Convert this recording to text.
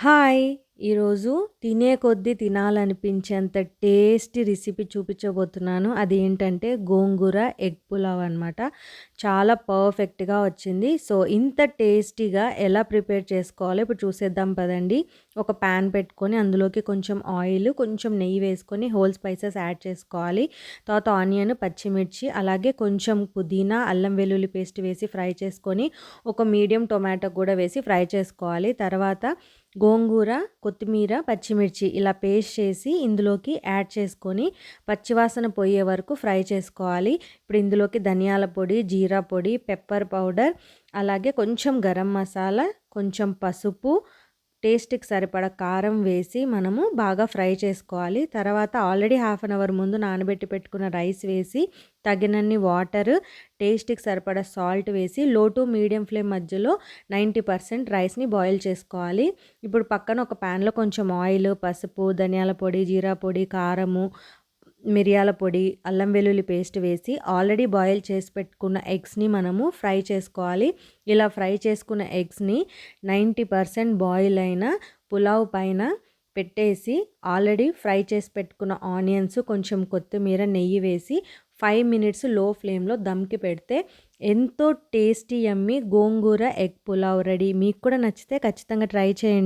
Hi! ఈరోజు తినే కొద్దీ తినాలనిపించేంత టేస్టీ రెసిపీ చూపించబోతున్నాను. అదేంటంటే గోంగూర ఎగ్ పులావ్ అనమాట. చాలా పర్ఫెక్ట్‌గా వచ్చింది. సో, ఇంత టేస్టీగా ఎలా ప్రిపేర్ చేసుకోవాలో ఇప్పుడు చూసేద్దాం పదండి. ఒక పాన్ పెట్టుకొని అందులోకి కొంచెం ఆయిల్, కొంచెం నెయ్యి వేసుకొని హోల్ స్పైసెస్ యాడ్ చేసుకోవాలి. తర్వాత ఆనియన్, పచ్చిమిర్చి అలాగే కొంచెం పుదీనా, అల్లం వెల్లుల్లి పేస్ట్ వేసి ఫ్రై చేసుకొని ఒక మీడియం టొమాటో కూడా వేసి ఫ్రై చేసుకోవాలి. తర్వాత గోంగూర, కొత్తిమీర, పచ్చిమిర్చి ఇలా పేస్ట్ చేసి ఇందులోకి యాడ్ చేసుకొని పచ్చివాసన పోయే వరకు ఫ్రై చేసుకోవాలి. ఇప్పుడు ఇందులోకి ధనియాల పొడి, జీరా పొడి, పెప్పర్ పౌడర్ అలాగే కొంచెం గరం మసాలా, కొంచెం పసుపు, టేస్ట్‌కి సరిపడా కారం వేసి మనము బాగా ఫ్రై చేసుకోవాలి. తర్వాత ఆల్రెడీ హాఫ్ అన్ అవర్ ముందు నానబెట్టి పెట్టుకున్న రైస్ వేసి తగినన్ని వాటర్, టేస్ట్‌కి సరిపడా సాల్ట్ వేసి లో టు మీడియం ఫ్లేమ్ మధ్యలో 90% రైస్‌ని బాయిల్ చేసుకోవాలి. ఇప్పుడు పక్కన ఒక ప్యాన్‌లో కొంచెం ఆయిల్, పసుపు, ధనియాల పొడి, జీరా పొడి, కారము, మిరియాల పొడి, అల్లం వెల్లుల్లి పేస్ట్ వేసి ఆల్రెడీ బాయిల్ చేసి పెట్టుకున్న ఎగ్స్‌ని మనము ఫ్రై చేసుకోవాలి. ఇలా ఫ్రై చేసుకున్న ఎగ్స్‌ని 90% బాయిల్ అయిన పులావ్ పైన పెట్టేసి ఆల్రెడీ ఫ్రై చేసి పెట్టుకున్న ఆనియన్స్, కొంచెం కొత్తిమీర, నెయ్యి వేసి 5 మినిట్స్ లో ఫ్లేమ్‌లో దమ్‌కి పెడితే ఎంతో టేస్టీ యమ్మీ గోంగూర ఎగ్ పులావ్ రెడీ. మీకు కూడా నచ్చితే ఖచ్చితంగా ట్రై చేయండి.